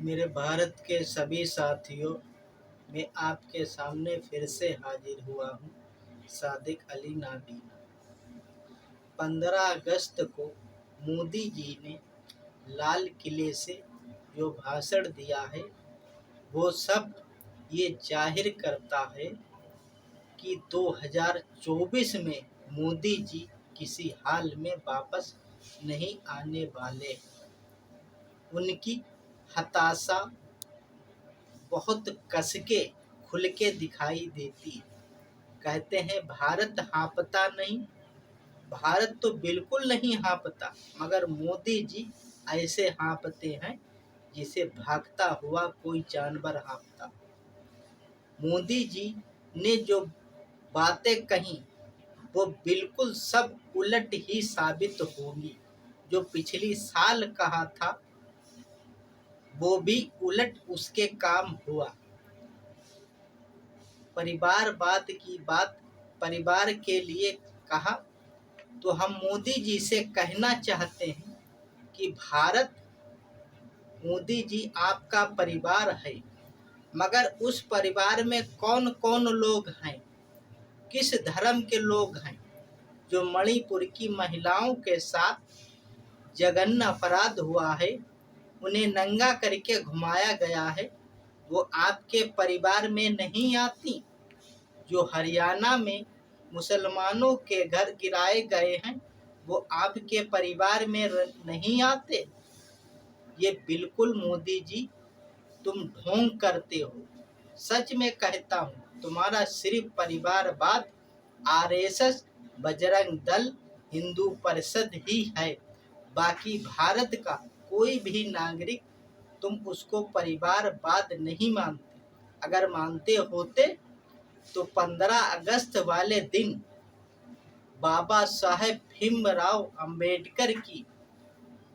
मेरे भारत के सभी साथियों, मैं आपके सामने फिर से हाजिर हुआ हूँ, सादिक अली नाबीना। 15 अगस्त को मोदी जी ने लाल किले से जो भाषण दिया है, वो सब ये जाहिर करता है कि 2024 में मोदी जी किसी हाल में वापस नहीं आने वाले। उनकी हताशा बहुत कसके खुल के दिखाई देती है। कहते हैं भारत हाँफता नहीं, भारत तो बिल्कुल नहीं हाँफता, मगर मोदी जी ऐसे हाँफते हैं जिसे भागता हुआ कोई जानवर हाँफता। मोदी जी ने जो बातें कही वो बिल्कुल सब उलट ही साबित होंगी। जो पिछली साल कहा था वो भी उलट उसके काम हुआ। परिवारवाद की बात परिवार के लिए कहा तो हम मोदी जी से कहना चाहते हैं कि भारत, मोदी जी आपका परिवार है, मगर उस परिवार में कौन कौन लोग हैं, किस धर्म के लोग हैं। जो मणिपुर की महिलाओं के साथ जघन्य अपराध हुआ है, उन्हें नंगा करके घुमाया गया है, वो आपके परिवार में नहीं आती। जो हरियाणा में मुसलमानों के घर गिराए गए हैं, वो आपके परिवार में नहीं आते। ये बिल्कुल मोदी जी तुम ढोंग करते हो। सच में कहता हूँ, तुम्हारा सिर्फ परिवारवाद आरएसएस, बजरंग दल, हिंदू परिषद ही है। बाकी भारत का कोई भी नागरिक तुम उसको परिवारवाद नहीं मानते। अगर मानते होते तो 15 अगस्त वाले दिन बाबा साहेब भीमराव अंबेडकर की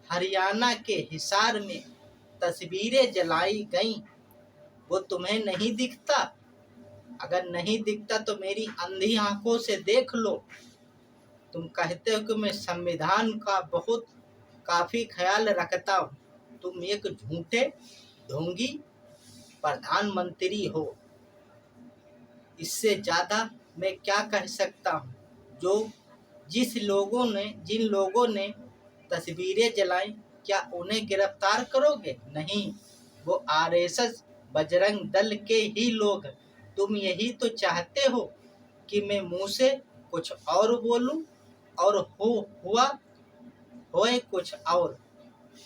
हरियाणा के हिसार में तस्वीरें जलाई गईं, वो तुम्हें नहीं दिखता? अगर नहीं दिखता तो मेरी अंधी आंखों से देख लो। तुम कहते हो कि मैं संविधान का बहुत काफी ख्याल रखता हूँ। तुम एक झूठे ढोंगी प्रधानमंत्री हो। इससे ज्यादा मैं क्या कह सकता हूँ। जिन लोगों ने तस्वीरें जलाई, क्या उन्हें गिरफ्तार करोगे? नहीं, वो आरएसएस, बजरंग दल के ही लोग हैं। तुम यही तो चाहते हो कि मैं मुंह से कुछ और बोलूं और हुआ होए कुछ और।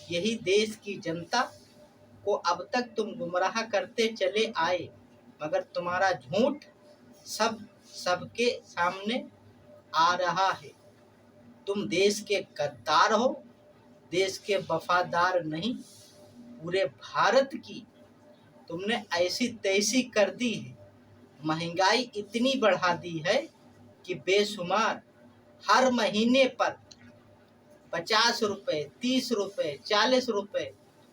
यही देश की जनता को अब तक तुम गुमराह करते चले आए, मगर तुम्हारा झूठ सबके सामने आ रहा है। तुम देश के गद्दार हो, देश के वफादार नहीं। पूरे भारत की तुमने ऐसी तैसी कर दी है। महंगाई इतनी बढ़ा दी है कि बेशुमार। हर महीने पर 50 रुपए, 30 रुपए, 40 रुपए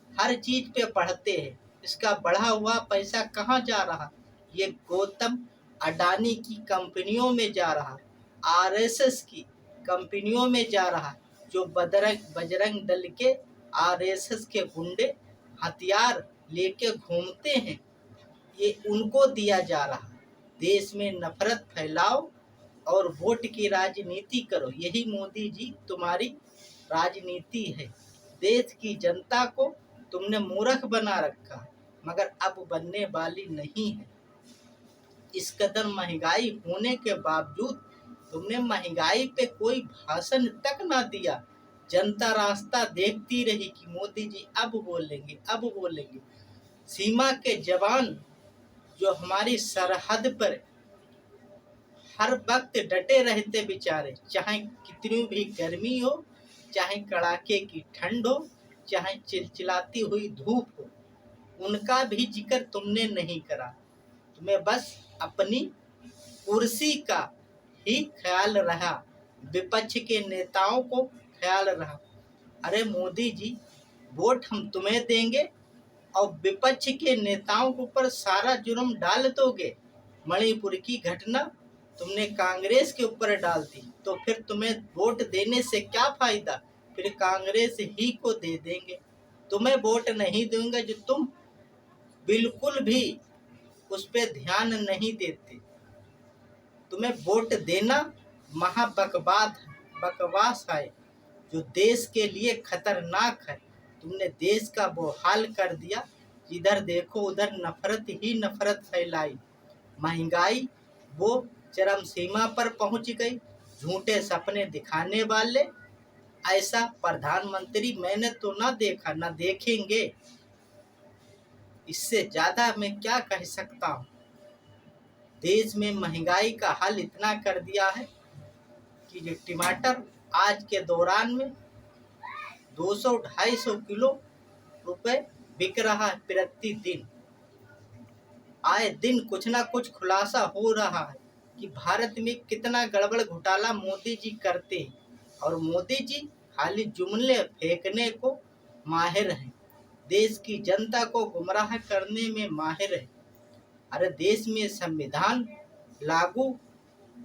हर चीज पे बढ़ते हैं। इसका बढ़ा हुआ पैसा कहाँ जा रहा? ये गौतम अडानी की कंपनियों में जा रहा, आरएसएस की कंपनियों में जा रहा। जो बजरंग दल के आरएसएस के गुंडे हथियार लेके घूमते हैं, ये उनको दिया जा रहा। देश में नफरत फैलाओ और वोट की राजनीति करो, यही मोदी जी तुम्हारी राजनीति है। देश की जनता को तुमने मूर्ख बना रखा है, मगर अब बनने वाली नहीं है। इस कदर महंगाई होने के बावजूद तुमने महंगाई पे कोई भाषण तक ना दिया। जनता रास्ता देखती रही कि मोदी जी अब बोलेंगे, अब बोलेंगे। सीमा के जवान जो हमारी सरहद पर हर वक्त डटे रहते बेचारे, चाहे कितनी भी गर्मी हो, चाहे कड़ाके की ठंड हो, चाहे चिलचिलाती हुई धूप हो, उनका भी जिक्र तुमने नहीं करा। तुम्हें बस अपनी कुर्सी का ही ख्याल रहा, विपक्ष के नेताओं को ख्याल रहा। अरे मोदी जी, वोट हम तुम्हें देंगे और विपक्ष के नेताओं के ऊपर सारा जुर्म डाल दोगे। मणिपुर की घटना तुमने कांग्रेस के ऊपर डाल दी, तो फिर तुम्हें वोट देने से क्या फायदा? फिर कांग्रेस ही को दे देंगे। तुम्हें वोट नहीं दूंगा जो तुम बिल्कुल भी उस पर ध्यान नहीं देते। तुम्हें वोट देना बकवास है जो देश के लिए खतरनाक है। तुमने देश का वो हाल कर दिया, जिधर देखो उधर नफरत ही नफरत फैलाई। महंगाई वो चरम सीमा पर पहुंच गई। झूठे सपने दिखाने वाले ऐसा प्रधानमंत्री मैंने तो ना देखा, ना देखेंगे। इससे ज्यादा मैं क्या कह सकता हूँ। देश में महंगाई का हाल इतना कर दिया है कि जो टमाटर आज के दौरान में 200-250 किलो रुपए बिक रहा है प्रति दिन। आए दिन कुछ ना कुछ खुलासा हो रहा है कि भारत में कितना गड़बड़ घोटाला मोदी जी करते हैं, और मोदी जी खाली जुमले फेंकने को माहिर हैं, देश की जनता को गुमराह करने में माहिर है। अरे देश में संविधान लागू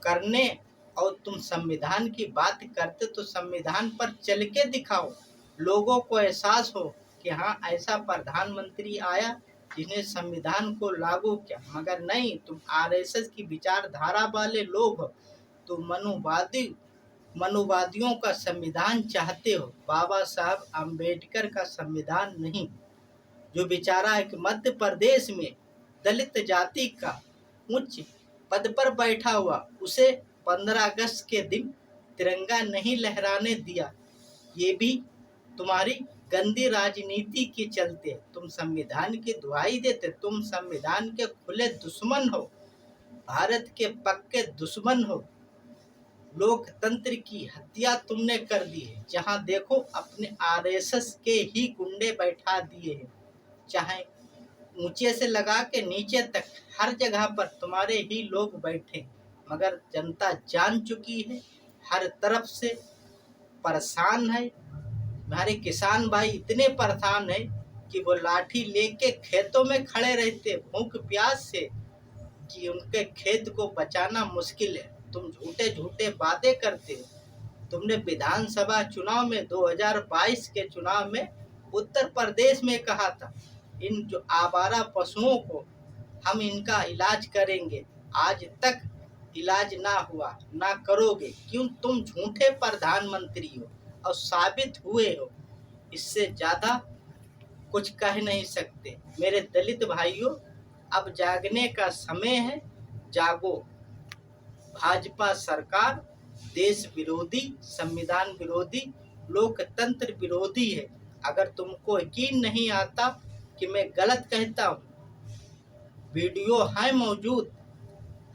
करने, और तुम संविधान की बात करते तो संविधान पर चल के दिखाओ, लोगों को एहसास हो कि हाँ ऐसा प्रधानमंत्री आया जिसने संविधान को लागू किया। मगर नहीं, तुम आरएसएस की विचारधारा वाले लोग हो, तुम मनुवादियों का संविधान चाहते हो, बाबा साहब अम्बेडकर का संविधान नहीं। जो बेचारा है कि मध्य प्रदेश में दलित जाति का उच्च पद पर बैठा हुआ, उसे 15 अगस्त के दिन तिरंगा नहीं लहराने दिया। ये भी तुम्हारी गंदी राजनीति के चलते। तुम संविधान की दुहाई देते, तुम संविधान के खुले दुश्मन हो, भारत के पक्के दुश्मन हो। लोकतंत्र की हत्या तुमने कर दी है। जहां देखो अपने आरएसएस के ही गुंडे बैठा दिए हैं, चाहे ऊंचे से लगा के नीचे तक हर जगह पर तुम्हारे ही लोग बैठे। मगर जनता जान चुकी है, हर तरफ से परेशान है। हमारे किसान भाई इतने परेशान है कि वो लाठी लेके खेतों में खड़े रहते भूख प्यास से, कि उनके खेत को बचाना मुश्किल है। तुम झूठे झूठे वादे करते हो। तुमने विधानसभा चुनाव में 2022 के चुनाव में उत्तर प्रदेश में कहा था, इन जो आवारा पशुओं को हम इनका इलाज करेंगे। आज तक इलाज ना हुआ, ना करोगे। क्यों? तुम झूठे प्रधानमंत्री हो और साबित हुए हो। इससे ज़्यादा कुछ कह नहीं सकते। मेरे दलित भाइयों, अब जागने का समय है, जागो। भाजपा सरकार देश विरोधी, संविधान विरोधी, लोकतंत्र विरोधी है। अगर तुमको यकीन नहीं आता कि मैं गलत कहता हूँ, वीडियो है मौजूद,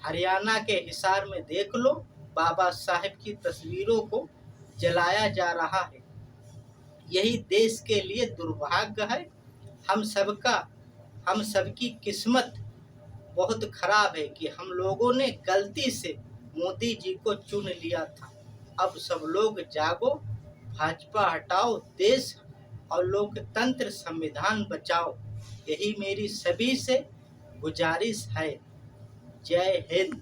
हरियाणा के हिसार में देख लो, बाबा साहेब की तस्वीरों को जलाया जा रहा है। यही देश के लिए दुर्भाग्य है। हम सबकी किस्मत बहुत खराब है कि हम लोगों ने गलती से मोदी जी को चुन लिया था। अब सब लोग जागो, भाजपा हटाओ, देश और लोकतंत्र संविधान बचाओ। यही मेरी सभी से गुजारिश है। जय हिंद।